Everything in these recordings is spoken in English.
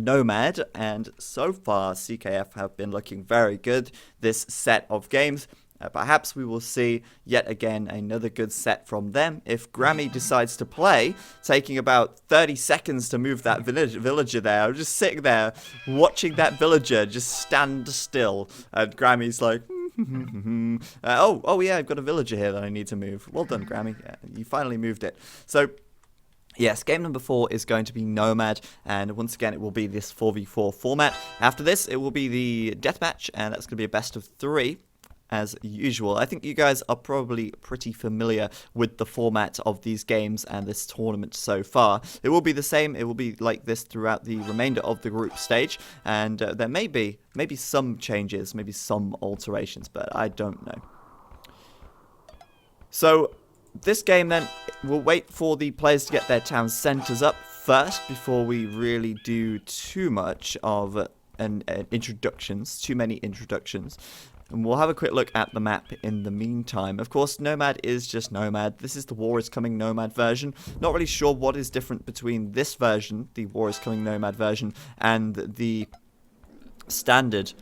Nomad, and so far CKF have been looking very good this set of games. Perhaps we will see yet again another good set from them if Grammy decides to play, taking about 30 seconds to move that villager there. I'm just sitting there watching that villager just stand still, and Grammy's like, oh yeah, I've got a villager here that I need to move. Well done, Grammy. Yeah, you finally moved it. So yes, game number 4 is going to be Nomad, and once again it will be this 4v4 format. After this it will be the deathmatch, and that's going to be a best of 3 as usual. I think you guys are probably pretty familiar with the format of these games and this tournament so far. It will be the same. It will be like this throughout the remainder of the group stage, and there may be some changes, maybe some alterations, but I don't know. So this game then, we'll wait for the players to get their town centers up first before we really do too much of too many introductions. And we'll have a quick look at the map in the meantime. Of course, Nomad is just Nomad. This is the War is Coming Nomad version. Not really sure what is different between this version, the War is Coming Nomad version, and the standard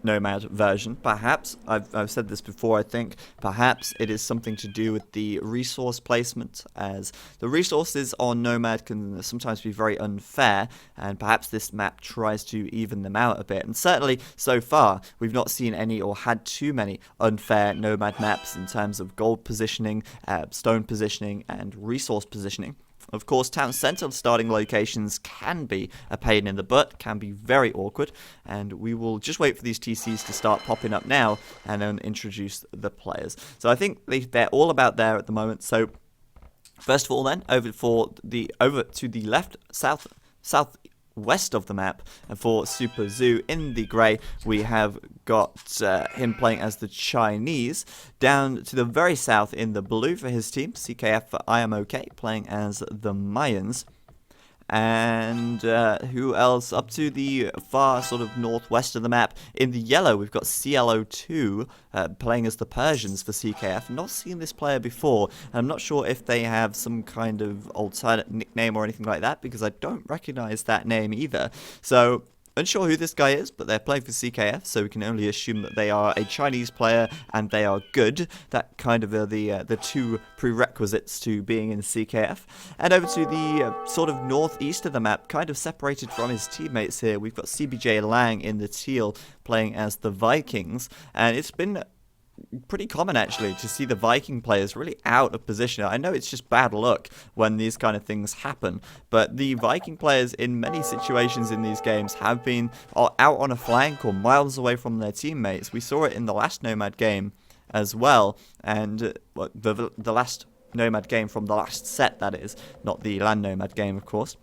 Nomad version. Perhaps, I've said this before, I think, perhaps it is something to do with the resource placement, as the resources on Nomad can sometimes be very unfair, and perhaps this map tries to even them out a bit. And certainly, so far, we've not seen any or had too many unfair Nomad maps in terms of gold positioning, stone positioning, and resource positioning. Of course, town centre starting locations can be a pain in the butt, can be very awkward, and we will just wait for these TCs to start popping up now and then introduce the players. So I think they're all about there at the moment. So first of all then, over to the left, southwest of the map, and for Super Zoo in the grey, we have got him playing as the Chinese. Down to the very south in the blue for his team, CKF for I Am OK, playing as the Mayans. And who else? Up to the far sort of northwest of the map, in the yellow, we've got CLO2 playing as the Persians for CKF. Not seen this player before. I'm not sure if they have some kind of alternate nickname or anything like that, because I don't recognize that name either. So unsure who this guy is, but they're playing for CKF, so we can only assume that they are a Chinese player and they are good. That kind of are the two prerequisites to being in CKF. And over to the sort of northeast of the map, kind of separated from his teammates here, we've got CBJ Lang in the teal playing as the Vikings, and it's been pretty common actually to see the Viking players really out of position. I know it's just bad luck when these kind of things happen, but the Viking players in many situations in these games have been out on a flank or miles away from their teammates. We saw it in the last Nomad game as well, and the last Nomad game from the last set, that is, not the Land Nomad game, of course.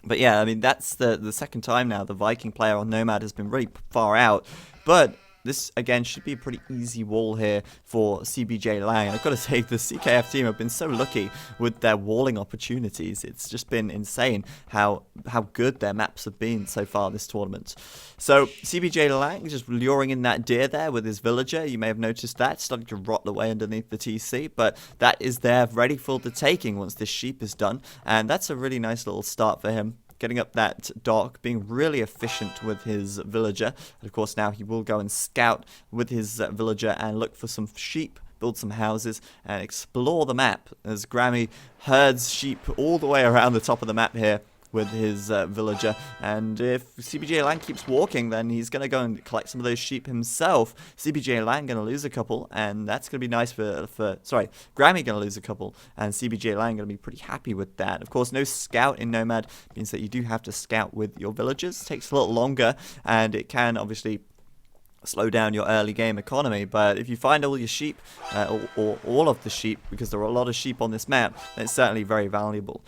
But yeah, I mean, that's the second time now the Viking player on Nomad has been really far out, but this, again, should be a pretty easy wall here for CBJ Lang. I've got to say, the CKF team have been so lucky with their walling opportunities. It's just been insane how good their maps have been so far this tournament. So CBJ Lang just luring in that deer there with his villager. You may have noticed that. It's starting to rot away underneath the TC, but that is there ready for the taking once this sheep is done. And that's a really nice little start for him. Getting up that dock, being really efficient with his villager. And of course, now he will go and scout with his villager and look for some sheep, build some houses, and explore the map as Grammy herds sheep all the way around the top of the map here with his villager. And if CBJ Lang keeps walking, then he's going to go and collect some of those sheep himself. CBJ Lang going to lose a couple, and that's going to be nice sorry, Grammy going to lose a couple, and CBJ Lang going to be pretty happy with that. Of course, no scout in Nomad means that you do have to scout with your villagers. It takes a little longer, and it can obviously slow down your early game economy, but if you find all your sheep, or all of the sheep, because there are a lot of sheep on this map, then it's certainly very valuable.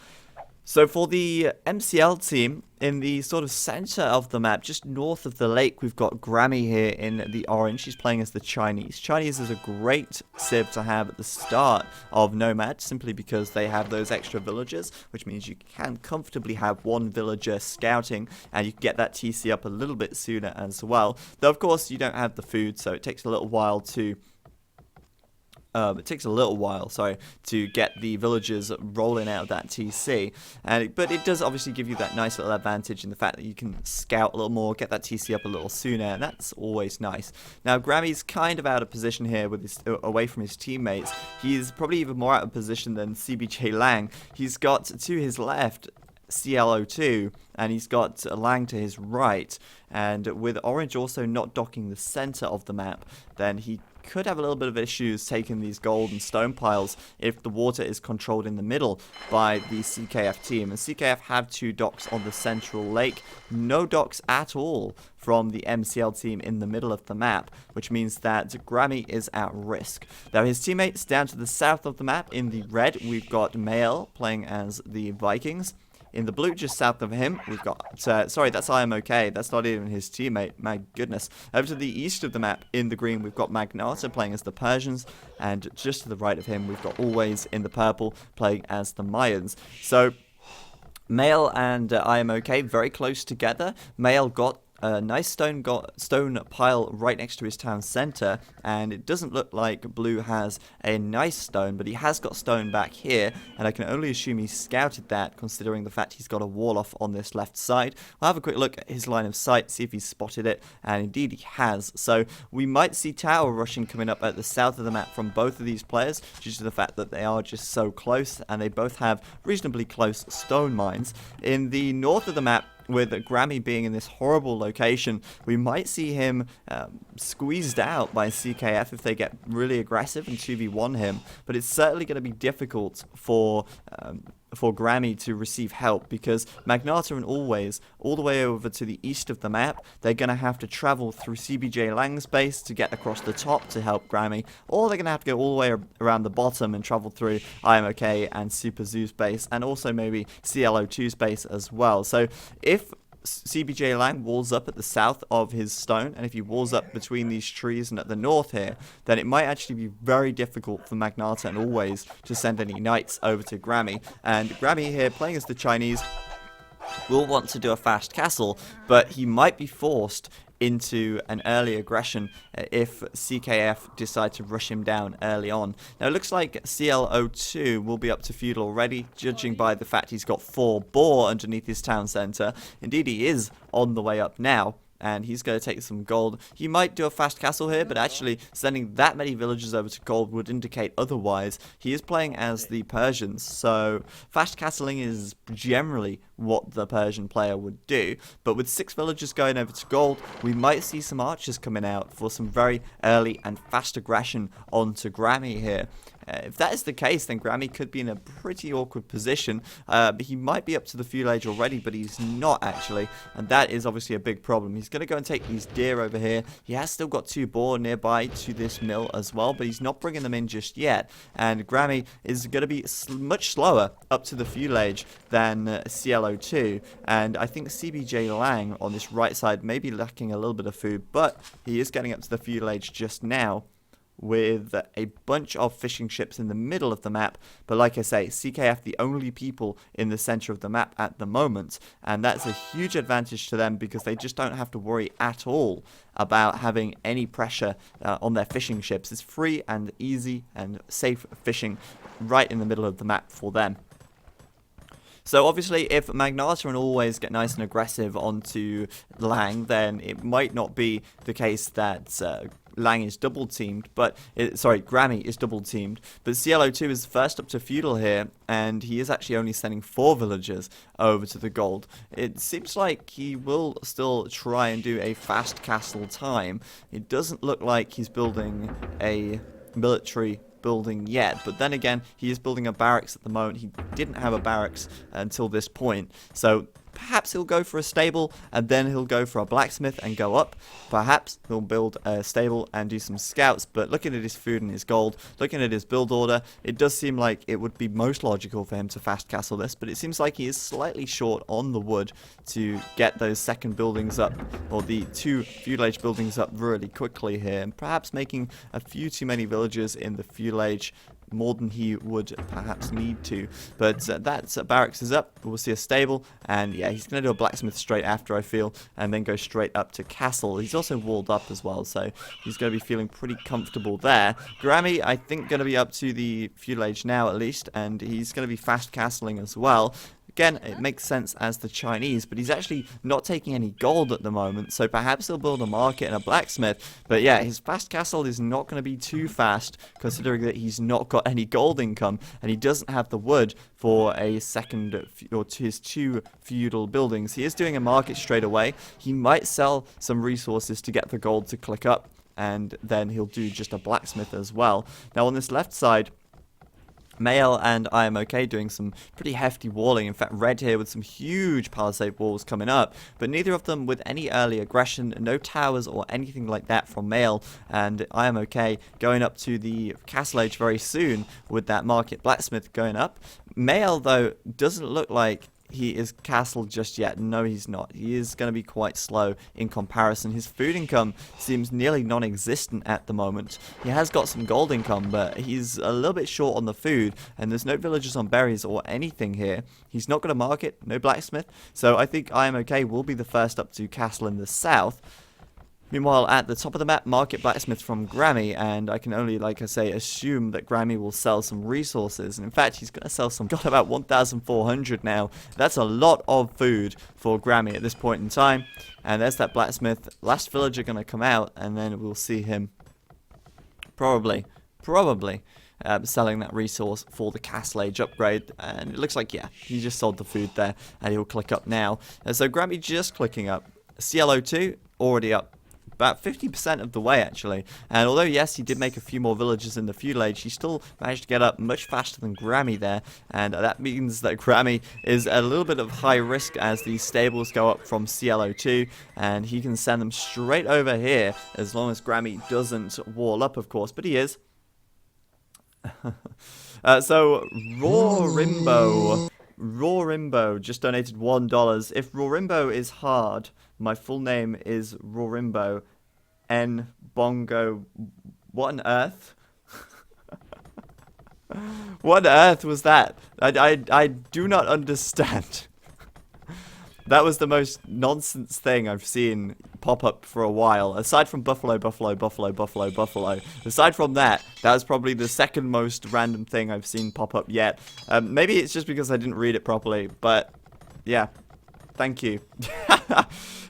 So for the MCL team, in the sort of center of the map, just north of the lake, we've got Grammy here in the orange. She's playing as the Chinese. Chinese is a great civ to have at the start of Nomad, simply because they have those extra villagers, which means you can comfortably have one villager scouting, and you can get that TC up a little bit sooner as well. Though, of course, you don't have the food, so it takes a little while to It takes a little while, sorry, to get the villagers rolling out of that TC. But it does obviously give you that nice little advantage in the fact that you can scout a little more, get that TC up a little sooner, and that's always nice. Now, Grammy's kind of out of position here with his, away from his teammates. He's probably even more out of position than CBJ Lang. He's got to his left CLO2, and he's got Lang to his right, and with Orange also not docking the center of the map, then he could have a little bit of issues taking these gold and stone piles if the water is controlled in the middle by the CKF team. And CKF have 2 docks on the central lake, no docks at all from the MCL team in the middle of the map, which means that Grammy is at risk. Now his teammates down to the south of the map in the red, we've got McL playing as the Vikings. In the blue, just south of him, we've got, sorry, that's IMOK, that's not even his teammate, my goodness. Over to the east of the map, in the green, we've got Magnata playing as the Persians, and just to the right of him, we've got Always in the purple playing as the Mayans. So, McL and IMOK very close together. McL got a nice stone pile right next to his town center, and it doesn't look like Blue has a nice stone, but he has got stone back here, and I can only assume he scouted that considering the fact he's got a wall off on this left side. We'll have a quick look at his line of sight, see if he's spotted it, and indeed he has. So we might see tower rushing coming up at the south of the map from both of these players due to the fact that they are just so close, and they both have reasonably close stone mines. In the north of the map, with Grammy being in this horrible location, we might see him squeezed out by CKF if they get really aggressive and 2v1 him, but it's certainly going to be difficult for Grammy to receive help, because Magnata and Always, all the way over to the east of the map, they're going to have to travel through CBJ Lang's base to get across the top to help Grammy, or they're going to have to go all the way around the bottom and travel through IMOK and Super Zoo's base, and also maybe CLO2's base as well. So if CBJ Lang walls up at the south of his stone, and if he walls up between these trees and at the north here, then it might actually be very difficult for Magnata and Always to send any knights over to Grammy. And Grammy here, playing as the Chinese, will want to do a fast castle, but he might be forced into an early aggression if CKF decide to rush him down early on. Now it looks like CLO2 will be up to feudal already, judging by the fact he's got 4 boar underneath his town centre. Indeed he is on the way up now, and he's going to take some gold. He might do a fast castle here, but actually sending that many villagers over to gold would indicate otherwise. He is playing as the Persians, so fast castling is generally what the Persian player would do. But with 6 villagers going over to gold, we might see some archers coming out for some very early and fast aggression onto Grammy here. If that is the case, then Grammy could be in a pretty awkward position. He might be up to the feudal age already, but he's not actually, and that is obviously a big problem. He's going to go and take these deer over here. He has still got 2 boar nearby to this mill as well, but he's not bringing them in just yet, and Grammy is going to be much slower up to the feudal age than CLO2, and I think CBJ Lang on this right side may be lacking a little bit of food, but he is getting up to the feudal age just now, with a bunch of fishing ships in the middle of the map. But like I say, CKF the only people in the center of the map at the moment, and that's a huge advantage to them because they just don't have to worry at all about having any pressure on their fishing ships. It's free and easy and safe fishing right in the middle of the map for them. So obviously, if Magnata and Always get nice and aggressive onto Lang, then it might not be the case that Lang is double teamed, but Grammy is double teamed. But CLO2 is first up to feudal here, and he is actually only sending 4 villagers over to the gold. It seems like he will still try and do a fast castle time. It doesn't look like he's building a military building yet, but then again, he is building a barracks at the moment. He didn't have a barracks until this point, so perhaps he'll go for a stable and then he'll go for a blacksmith and go up. Perhaps he'll build a stable and do some scouts, but looking at his food and his gold, looking at his build order, it does seem like it would be most logical for him to fast castle this, but it seems like he is slightly short on the wood to get those second buildings up, or the 2 feudal age buildings up really quickly here, and perhaps making a few too many villagers in the feudal age more than he would perhaps need to. But that barracks is up. We'll see a stable, and yeah, he's going to do a blacksmith straight after, I feel, and then go straight up to castle. He's also walled up as well, so he's going to be feeling pretty comfortable there. Grammy, I think, going to be up to the feudal age now at least, and he's going to be fast castling as well. Again, it makes sense as the Chinese, but he's actually not taking any gold at the moment, so perhaps he'll build a market and a blacksmith. But yeah, his fast castle is not going to be too fast, considering that he's not got any gold income, and he doesn't have the wood for a second, or his 2 feudal buildings. He is doing a market straight away. He might sell some resources to get the gold to click up, and then he'll do just a blacksmith as well. Now on this left side, McL and I am okay doing some pretty hefty walling. In fact, Red here with some huge palisade walls coming up, but neither of them with any early aggression, no towers or anything like that from McL, and I am okay going up to the castle age very soon with that market blacksmith going up. McL, though, doesn't look like he is castled just yet. No, he's not. He is going to be quite slow in comparison. His food income seems nearly non-existent at the moment. He has got some gold income, but he's a little bit short on the food, and there's no villagers on berries or anything here. He's not got a market, no blacksmith, so I think I am okay will be the first up to castle in the south. Meanwhile, at the top of the map, market blacksmith from Grammy, and I can only, like I say, assume that Grammy will sell some resources. And in fact, he's going to sell some. Got about 1,400 now. That's a lot of food for Grammy at this point in time. And there's that blacksmith. Last villager going to come out, and then we'll see him probably selling that resource for the castle age upgrade. And it looks like, yeah, he just sold the food there, and he'll click up now. And so Grammy just clicking up. CLO2 already up. About 50% of the way, actually. And although, yes, he did make a few more villages in the feudal age, he still managed to get up much faster than Grammy there. And that means that Grammy is a little bit of high risk as these stables go up from CLO2. And he can send them straight over here, as long as Grammy doesn't wall up, of course. But he is. So, Rawrimbo just donated $1. If Rawrimbo is hard, my full name is Rawrimbo N Bongo. What on earth? What on earth was that? I do not understand. That was the most nonsense thing I've seen pop up for a while. Aside from Buffalo. Aside from that, that was probably the second most random thing I've seen pop up yet. Maybe it's just because I didn't read it properly, but yeah. Thank you.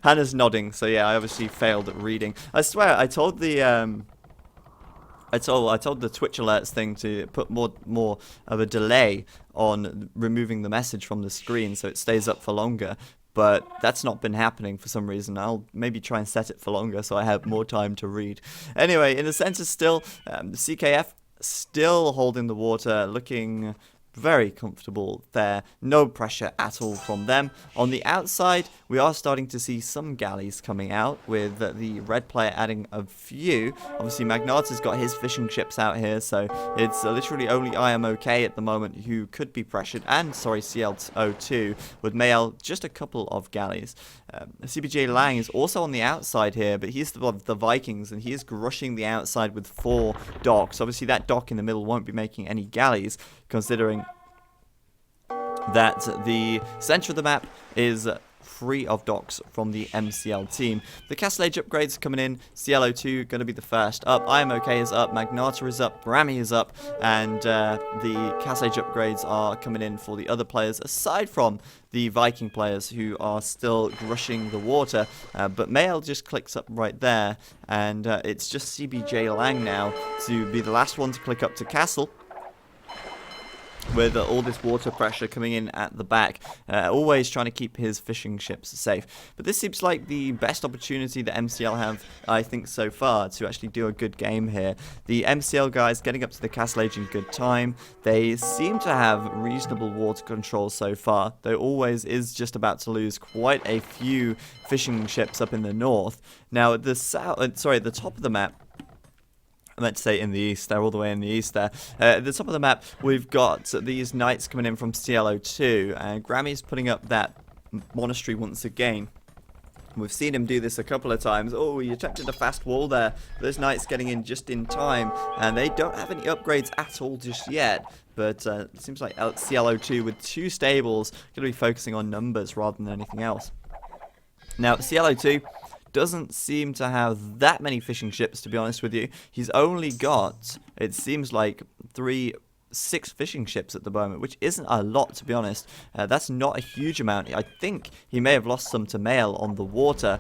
Hannah's nodding, so yeah, I obviously failed at reading. I swear, I told the I told the Twitch alerts thing to put more of a delay on removing the message from the screen so it stays up for longer. But that's not been happening for some reason. I'll maybe try and set it for longer so I have more time to read. Anyway, in the center still, the CKF still holding the water, looking very comfortable there. No pressure at all from them. On the outside, we are starting to see some galleys coming out, with the red player adding a few. Obviously, Magnata has got his fishing ships out here, so it's literally only I am okay at the moment who could be pressured, and, sorry, CL02, with McL just a couple of galleys. CBJ Lang is also on the outside here, but he's the Vikings, and he is rushing the outside with 4 docks. Obviously, that dock in the middle won't be making any galleys, considering that the center of the map is free of docks from the MCL team. The Castle Age upgrades coming in. CLO2 going to be the first up. IMOK is up. Magnata is up. Grammy is up. And the Castle Age upgrades are coming in for the other players, aside from the Viking players who are still rushing the water. But McL just clicks up right there. And it's just CBJ Lang now to be the last one to click up to Castle, with all this water pressure coming in at the back, always trying to keep his fishing ships safe. But this seems like the best opportunity that MCL have, I think, so far, to actually do a good game here. The MCL guys getting up to the Castle Age in good time. They seem to have reasonable water control so far, though always is just about to lose quite a few fishing ships up in the north. Now, at the the top of the map, I meant to say in the east, they're all the way in the east there. At the top of the map, we've got these knights coming in from CLO2, and Grammy's putting up that monastery once again. We've seen him do this a couple of times. Oh, he attempted a fast wall there. Those knights getting in just in time. And they don't have any upgrades at all just yet. But it seems like CLO2 with 2 stables going to be focusing on numbers rather than anything else. Now, CLO2 doesn't seem to have that many fishing ships, to be honest with you. He's only got, it seems like, 6 fishing ships at the moment, which isn't a lot, to be honest. That's not a huge amount. I think he may have lost some to McL on the water.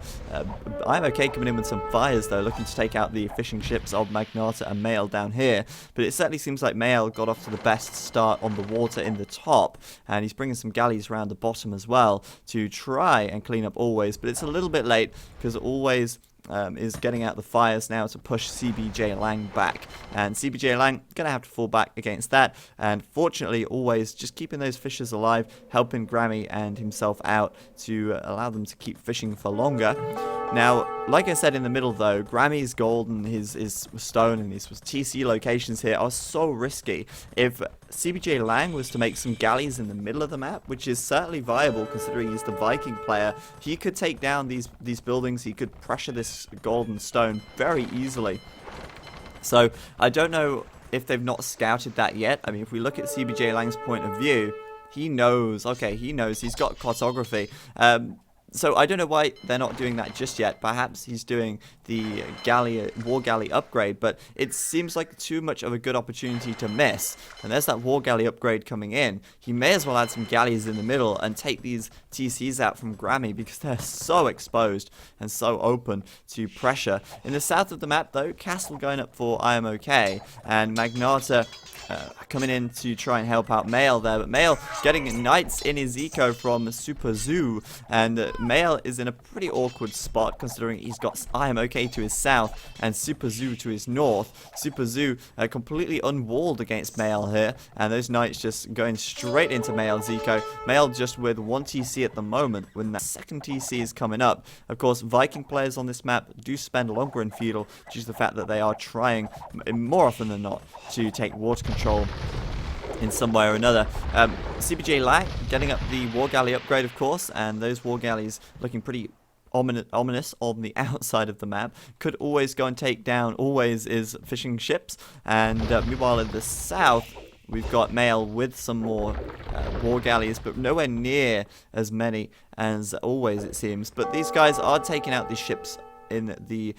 I'm okay coming in with some fires, though, looking to take out the fishing ships of Magnata and McL down here. But it certainly seems like McL got off to the best start on the water in the top, and he's bringing some galleys around the bottom as well to try and clean up Always. But it's a little bit late, because Always is getting out the fires now to push CBJ Lang back, and CBJ Lang gonna have to fall back against that, and fortunately Always just keeping those fishers alive, helping Grammy and himself out to allow them to keep fishing for longer. Now, like I said in the middle though, Grammy's gold and his stone and his TC locations here are so risky. If CBJ Lang was to make some galleys in the middle of the map, which is certainly viable considering he's the Viking player, he could take down these buildings, he could pressure this gold and stone very easily. So, I don't know if they've not scouted that yet. I mean, if we look at CBJ Lang's point of view, he knows, okay, he knows, he's got cartography. So I don't know why they're not doing that just yet. Perhaps he's doing the war galley upgrade, but it seems like too much of a good opportunity to miss. And there's that war galley upgrade coming in. He may as well add some galleys in the middle and take these TCs out from Grammy, because they're so exposed and so open to pressure. In the south of the map though, Castle going up for IMOK, and Magnata coming in to try and help out McL there, but McL getting knights in his eco from Super Zoo, and McL is in a pretty awkward spot considering he's got IMOK to his south and Super Zoo to his north. Super Zoo completely unwalled against McL here, and those knights just going straight into McL's eco. McL just with 1 TC at the moment, when that second TC is coming up. Of course, Viking players on this map do spend longer in feudal due to the fact that they are trying, more often than not, to take water control in some way or another. CBJ Lang getting up the war galley upgrade, of course, and those war galleys looking pretty ominous on the outside of the map. Could Always go and take down Always is fishing ships, and meanwhile in the south we've got McL with some more war galleys, but nowhere near as many as Always, it seems. But these guys are taking out these ships in the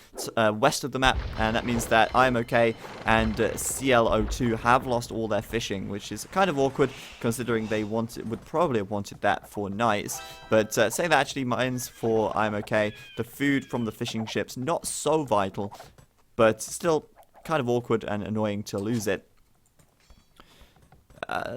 west of the map, and that means that IMOK and CLO2 have lost all their fishing, which is kind of awkward considering they would probably have wanted that for knights. But saying that, actually mines for IMOK, the food from the fishing ships, not so vital, but still kind of awkward and annoying to lose it.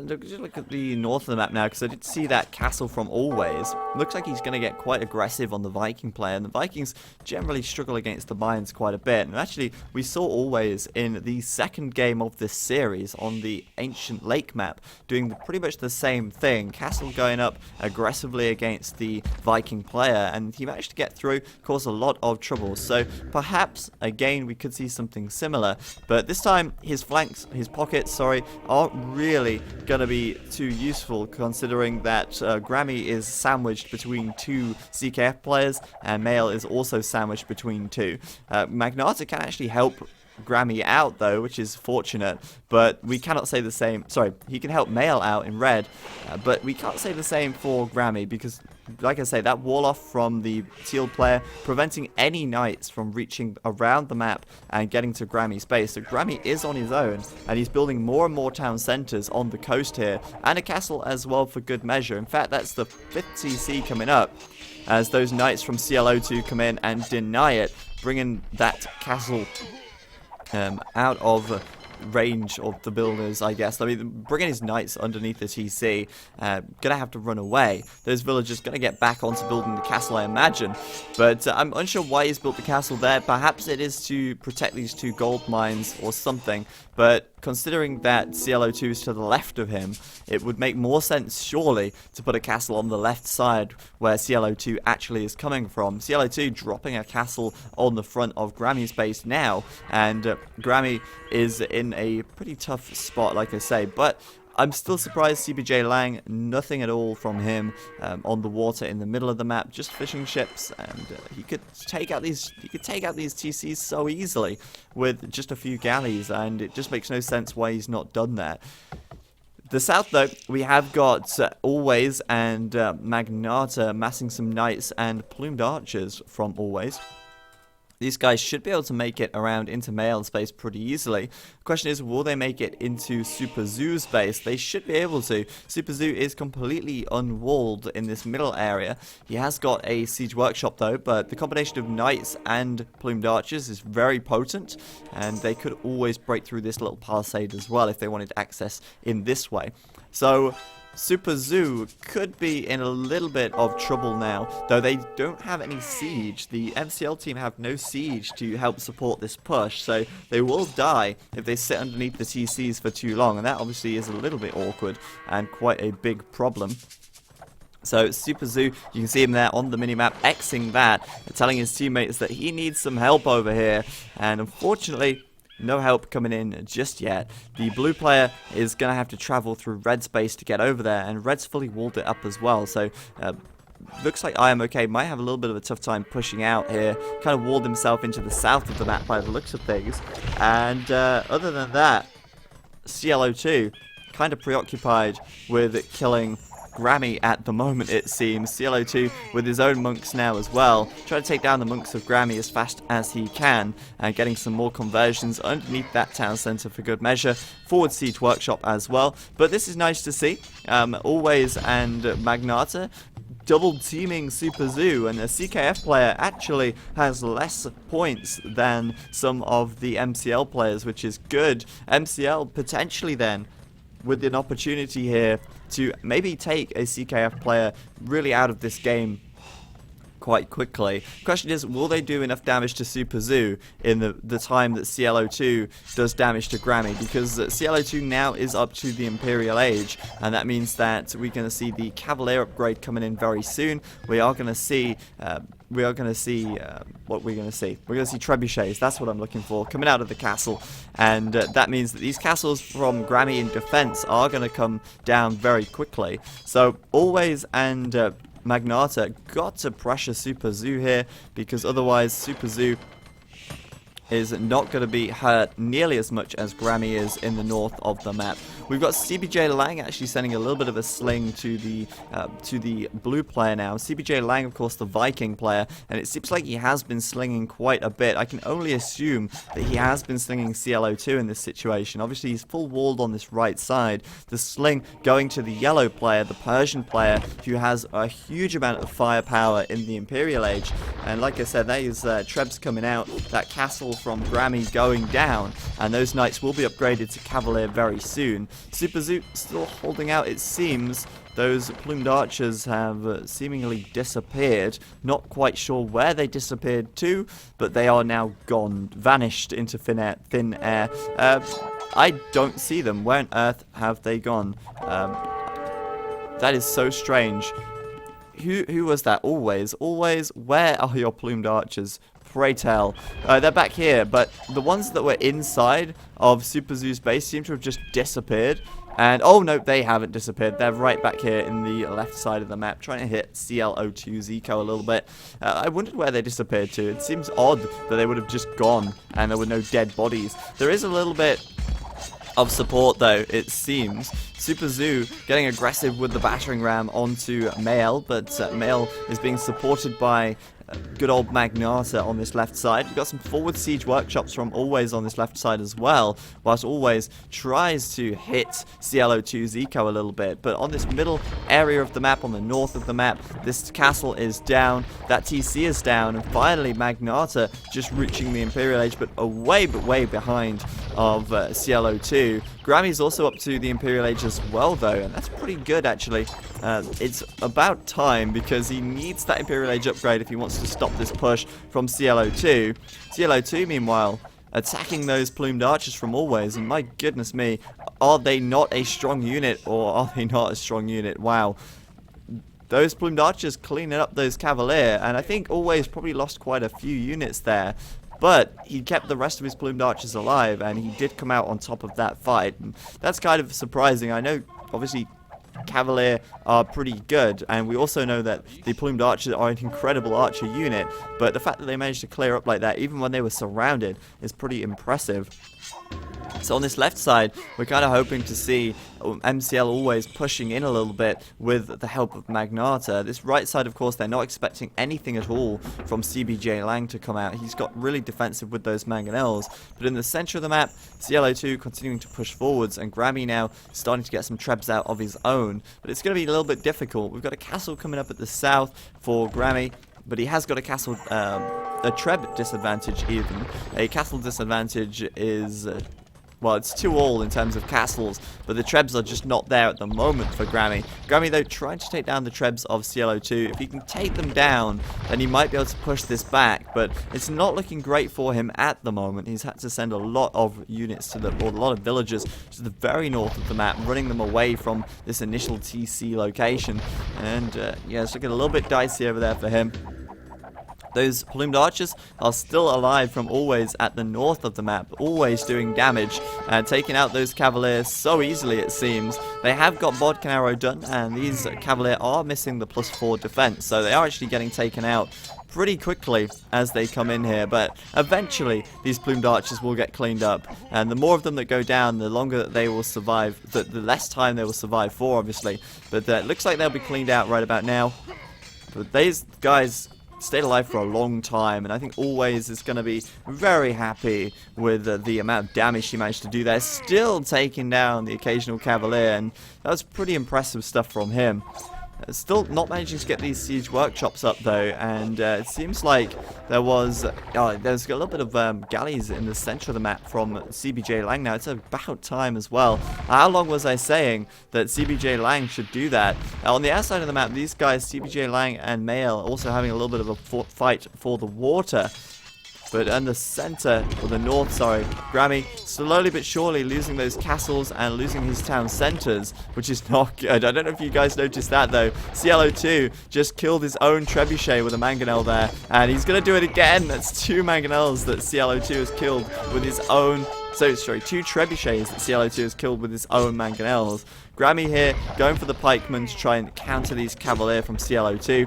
Just look at the north of the map now, because I did see that castle from Always. Looks like he's going to get quite aggressive on the Viking player, and the Vikings generally struggle against the mines quite a bit. And actually, we saw Always in the second game of this series on the Ancient Lake map, doing pretty much the same thing. Castle going up aggressively against the Viking player, and he managed to get through, cause a lot of trouble. So perhaps, again, we could see something similar. But this time, his pockets, are really gonna be too useful, considering that Grammy is sandwiched between 2 CKF players and McL is also sandwiched between 2. Magnata can actually help Grammy out though, which is fortunate, but we cannot say the same. Sorry, he can help McL out in red, but we can't say the same for Grammy, because like I say, that wall off from the teal player preventing any knights from reaching around the map and getting to Grammy's base. So Grammy is on his own, and he's building more and more town centers on the coast here, and a castle as well for good measure. In fact, that's the 5th TC coming up, as those knights from CLO2 come in and deny it, bringing that castle out of range of the builders, I guess. I mean, bringing his knights underneath the TC, gonna have to run away. Those villagers gonna get back onto building the castle, I imagine. But I'm unsure why he's built the castle there. Perhaps it is to protect these 2 gold mines or something. But considering that CLO2 is to the left of him, it would make more sense, surely, to put a castle on the left side where CLO2 actually is coming from. CLO2 dropping a castle on the front of Grammy's base now, and Grammy is in a pretty tough spot, like I say. But I'm still surprised CBJ Lang, nothing at all from him on the water in the middle of the map, just fishing ships, and he could take out these TCs so easily with just a few galleys, and it just makes no sense why he's not done that. The south, though, we have got Always and Magnata massing some knights and plumed archers from Always. These guys should be able to make it around into McL space pretty easily. The question is, will they make it into Super Zoo's base? They should be able to. Super Zoo is completely unwalled in this middle area. He has got a siege workshop though, but the combination of knights and plumed archers is very potent, and they could always break through this little palisade as well if they wanted access in this way. So Super Zoo could be in a little bit of trouble now, though they don't have any siege. The MCL team have no siege to help support this push, so they will die if they sit underneath the TCs for too long, and that obviously is a little bit awkward and quite a big problem. So Super Zoo, you can see him there on the minimap, Xing that, telling his teammates that he needs some help over here, and unfortunately, no help coming in just yet. The blue player is going to have to travel through red space to get over there, and red's fully walled it up as well, so looks like IMOK might have a little bit of a tough time pushing out here. Kind of walled himself into the south of the map by the looks of things, and other than that, CLO2 kind of preoccupied with killing Grammy at the moment, it seems. CLO2 with his own monks now as well, trying to take down the monks of Grammy as fast as he can, and getting some more conversions underneath that town centre for good measure. Forward siege workshop as well, but this is nice to see. Always and Magnata double teaming Super Zoo, and a CKF player actually has less points than some of the MCL players, which is good. MCL potentially then with an opportunity here to maybe take a CKF player really out of this game quite quickly. Question is, will they do enough damage to Super Zoo in the time that CLO2 does damage to Grammy? Because CLO2 now is up to the Imperial age, and that means that we're going to see the Cavalier upgrade coming in very soon. We are going to see what we're going to see. We're going to see trebuchets. That's what I'm looking for, coming out of the castle, and that means that these castles from Grammy in defense are going to come down very quickly. So Always and Magnata got to pressure Super Zoo here, because otherwise Super Zoo is not going to be hurt nearly as much as Grammy is in the north of the map. We've got CBJ Lang actually sending a little bit of a sling to the blue player now. CBJ Lang, of course, the Viking player, and it seems like he has been slinging quite a bit. I can only assume that he has been slinging CLO2 in this situation. Obviously, he's full walled on this right side. The sling going to the yellow player, the Persian player, who has a huge amount of firepower in the Imperial Age. And like I said, that is Trebs coming out, that castle from Grammy going down, and those knights will be upgraded to Cavalier very soon. Super Zoo still holding out, it seems. Those plumed archers have seemingly disappeared. Not quite sure where they disappeared to, but they are now gone, vanished into thin air. I don't see them. Where on earth have they gone? That is so strange. Who was that? Always, where are your plumed archers? Pray tell. They're back here, but the ones that were inside of Super Zoo's base seem to have just disappeared. And, oh no, they haven't disappeared. They're right back here in the left side of the map, trying to hit CLO2's eco a little bit. I wondered where they disappeared to. It seems odd that they would have just gone and there were no dead bodies. There is a little bit of support though, it seems. Super Zoo getting aggressive with the battering ram onto McL, but McL is being supported by good old Magnata on this left side. We've got some forward siege workshops from Always on this left side as well, whilst Always tries to hit CLO2's eco a little bit. But on this middle area of the map, on the north of the map, this castle is down, that TC is down, and finally Magnata just reaching the Imperial Age, but way behind of CLO2. Grammy's also up to the Imperial Age as well though, and that's pretty good actually. It's about time, because he needs that Imperial Age upgrade if he wants to stop this push from CLO2. CLO2, meanwhile, attacking those plumed archers from Always, and my goodness me, are they not a strong unit, or are they not a strong unit? Wow. Those plumed archers cleaning up those Cavalier, and I think Always probably lost quite a few units there. but he kept the rest of his plumed archers alive, and he did come out on top of that fight. And that's kind of surprising. I know, obviously, Cavalier are pretty good, and we also know that the plumed archers are an incredible archer unit, but the fact that they managed to clear up like that, even when they were surrounded, is pretty impressive. So on this left side, we're kind of hoping to see MCL always pushing in a little bit with the help of Magnata. This right side, of course, they're not expecting anything at all from CBJ Lang to come out. He's got really defensive with those mangonels. But in the center of the map, CLO2 continuing to push forwards, and Grammy now starting to get some trebs out of his own. But it's going to be a little bit difficult. We've got a castle coming up at the south for Grammy, but he has got a castle, a treb disadvantage even. A castle disadvantage is... well, it's 2-all in terms of castles, but the trebs are just not there at the moment for Grammy. Grammy, though, trying to take down the trebs of CLO2. If he can take them down, then he might be able to push this back, but it's not looking great for him at the moment. He's had to send a lot of units to or a lot of villagers to the very north of the map, running them away from this initial TC location. And, yeah, it's looking a little bit dicey over there for him. Those plumed archers are still alive from always at the north of the map, always doing damage and taking out those cavaliers so easily, it seems. They have got Bodkin Arrow done, and these cavalier are missing the +4 defense, so they are actually getting taken out pretty quickly as they come in here. But eventually these plumed archers will get cleaned up, and the more of them that go down, the longer that they will survive, the less time they will survive for, obviously. But it looks like they'll be cleaned out right about now. But these guys stayed alive for a long time, and I think Always is going to be very happy with the amount of damage she managed to do there, still taking down the occasional cavalier, and that was pretty impressive stuff from him. Still not managing to get these siege workshops up though, and it seems like there's a little bit of galleys in the center of the map from CBJ Lang now. It's about time as well. How long was I saying that CBJ Lang should do that? On the outside of the map, these guys, CBJ Lang and McL, also having a little bit of a fight for the water. But in the center, or the north, sorry, Grammy slowly but surely losing those castles and losing his town centers, which is not good. I don't know if you guys noticed that though. CLO2 just killed his own trebuchet with a mangonel there, and he's gonna do it again. That's 2 mangonels that CLO2 has killed with his own. So sorry, 2 trebuchets that CLO2 has killed with his own mangonels. Grammy here going for the pikemen to try and counter these cavalier from CLO2.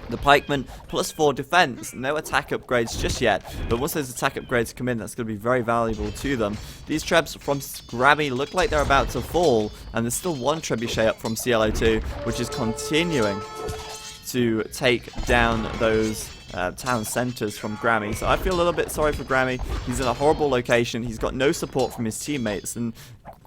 The pikemen +4 defense, no attack upgrades just yet, but once those attack upgrades come in, that's going to be very valuable to them. These trebs from Grammy look like they're about to fall, and there's still 1 trebuchet up from CLO2, which is continuing to take down those town centers from Grammy. So I feel a little bit sorry for Grammy. He's in a horrible location. He's got no support from his teammates, and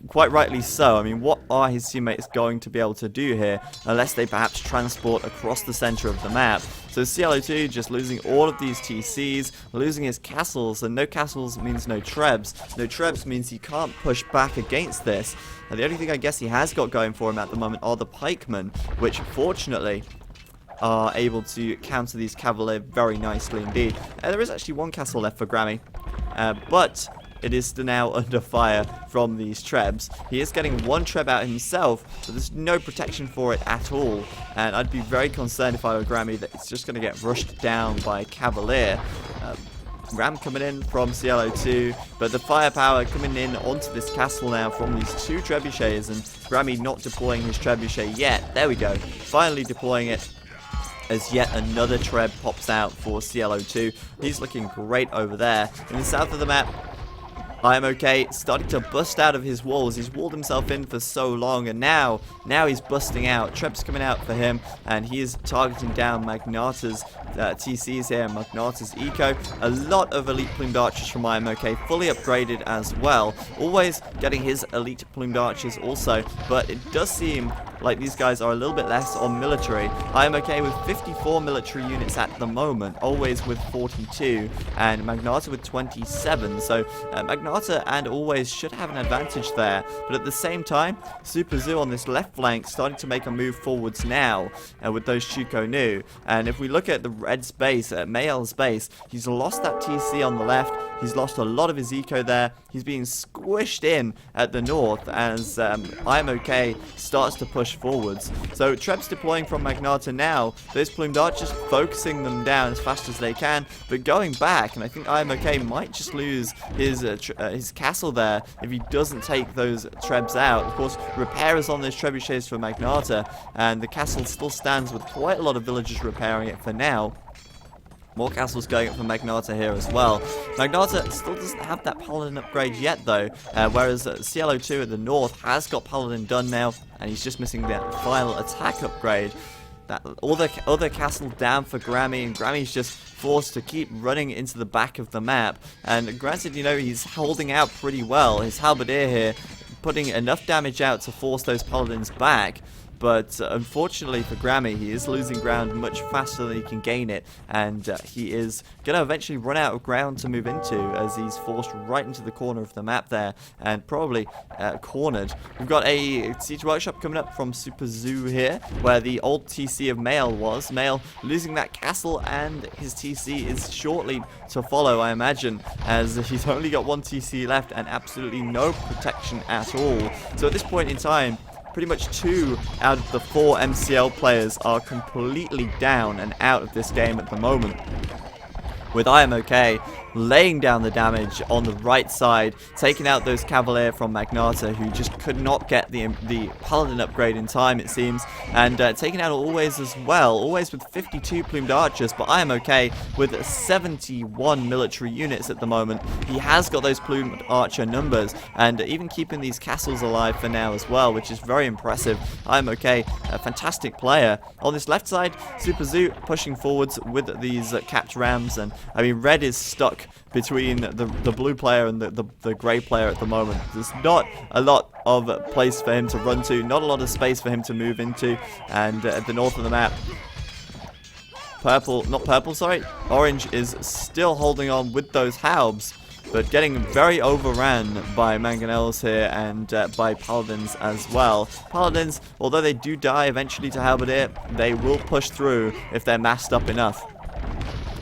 quite rightly so. I mean, what are his teammates going to be able to do here unless they perhaps transport across the center of the map? So CLO2 just losing all of these TCs, losing his castles, and no castles means no trebs. No trebs means he can't push back against this. And the only thing I guess he has got going for him at the moment are the pikemen, which fortunately are able to counter these cavalier very nicely indeed. There is actually 1 castle left for Grammy, but it is now under fire from these trebs. He is getting 1 treb out himself, but there's no protection for it at all. And I'd be very concerned if I were Grammy that it's just going to get rushed down by cavalier. Ram coming in from CLO2, but the firepower coming in onto this castle now from these 2 trebuchets, and Grammy not deploying his trebuchet yet. There we go, finally deploying it, as yet another treb pops out for CLO2. He's looking great over there. In the south of the map, IMOK starting to bust out of his walls. He's walled himself in for so long, and now he's busting out. Treb's coming out for him, and he is targeting down Magnata's TCs here, Magnata's eco. A lot of elite plumed archers from IMOK, fully upgraded as well. Always getting his elite plumed archers also, but it does seem like these guys are a little bit less on military. IMOK with 54 military units at the moment, Always with 42, and Magnata with 27. So Magnata and Always should have an advantage there, but at the same time, Super Zoo on this left flank starting to make a move forwards now with those Chuko Nu. And if we look at the red space, at McL's base, he's lost that TC on the left. He's lost a lot of his eco there. He's being squished in at the north as IMOK starts to push push forwards. So Treb's deploying from Magnata now. Those plumed archers focusing them down as fast as they can, but going back, and I think IMOK might just lose his castle there if he doesn't take those Trebs out. Of course, repair is on those trebuchets for Magnata, and the castle still stands with quite a lot of villagers repairing it for now. More castles going up for Magnata here as well. Magnata still doesn't have that Paladin upgrade yet though, whereas CLO2 at the north has got Paladin done now, and he's just missing that final attack upgrade. That other castle down for Grammy, and Grammy's just forced to keep running into the back of the map. And granted, you know, he's holding out pretty well. His halberdier here putting enough damage out to force those paladins back. But unfortunately for Grammy, he is losing ground much faster than he can gain it, and he is going to eventually run out of ground to move into as he's forced right into the corner of the map there, and probably cornered. We've got a Siege Workshop coming up from Super Zoo here, where the old TC of McL was. McL losing that castle, and his TC is shortly to follow, I imagine, as he's only got one TC left and absolutely no protection at all. So at this point in time, pretty much 2 out of the 4 MCL players are completely down and out of this game at the moment, with IMOK laying down the damage on the right side, taking out those Cavalier from Magnata, who just could not get the Paladin upgrade in time, it seems, and taking out Always as well, Always with 52 plumed archers, but IMOK with 71 military units at the moment. He has got those plumed archer numbers, and even keeping these castles alive for now as well, which is very impressive. IMOK, a fantastic player. On this left side, Super Zoo pushing forwards with these capped rams, and I mean, red is stuck between the blue player and the grey player at the moment. There's not a lot of place for him to run to, not a lot of space for him to move into, and at the north of the map, orange is still holding on with those Haubs, but getting very overran by Mangonels here, and by Paladins as well. Paladins, although they do die eventually to Halberdier, they will push through if they're massed up enough.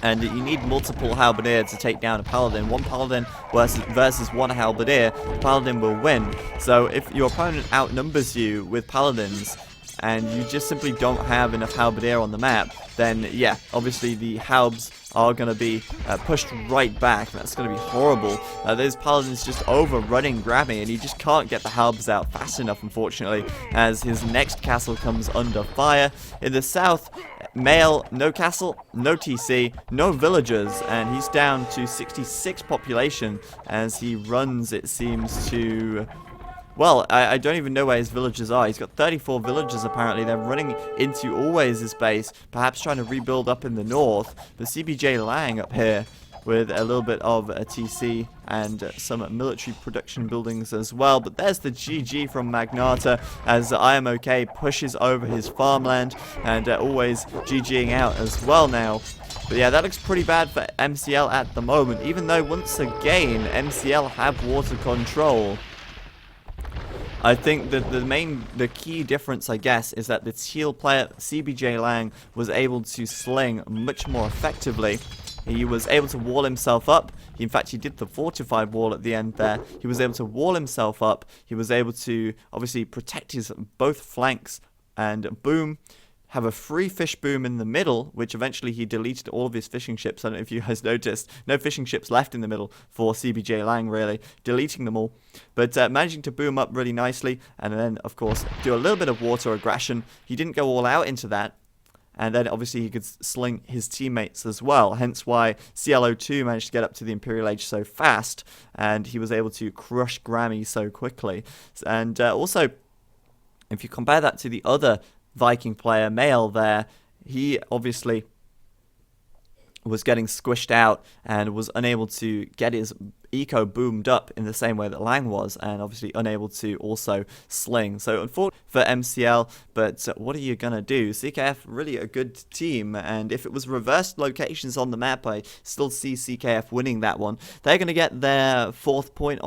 And you need multiple halberdier to take down a paladin. One paladin versus one halberdier, paladin will win. So if your opponent outnumbers you with paladins, and you just simply don't have enough halberdier on the map, then yeah, obviously the halbs are going to be pushed right back. That's going to be horrible. Those paladins just overrunning Grammy, and he just can't get the halbs out fast enough, unfortunately, as his next castle comes under fire. In the south, McL, no castle, no TC, no villagers, and he's down to 66 population as he runs, it seems, to... Well, I don't even know where his villagers are. He's got 34 villagers, apparently. They're running into Always his base, perhaps trying to rebuild up in the north. But CBJ Lang up here with a little bit of a TC and some military production buildings as well. But there's the GG from Magnata as IMOK pushes over his farmland, and Always GGing out as well now. But yeah, that looks pretty bad for MCL at the moment, even though once again MCL have water control. I think that the key difference, I guess, is that the teal player, CBJ Lang, was able to sling much more effectively. He was able to wall himself up. In fact, he did the fortified wall at the end there. He was able to wall himself up. He was able to, obviously, protect his both flanks, and boom, have a free fish boom in the middle, which eventually he deleted all of his fishing ships. I don't know if you guys noticed. No fishing ships left in the middle for CBJ Lang, really. Deleting them all. But managing to boom up really nicely, and then, of course, do a little bit of water aggression. He didn't go all out into that. And then, obviously, he could sling his teammates as well. Hence why CLO2 managed to get up to the Imperial Age so fast, and he was able to crush Grammy so quickly. And also, if you compare that to the other Viking player, McL there, he obviously was getting squished out and was unable to get his eco boomed up in the same way that Lang was, and obviously unable to also sling. So unfortunate for MCL, but what are you gonna do? CKF really a good team, and if it was reversed locations on the map, I still see CKF winning that one. They're gonna get their 4th point on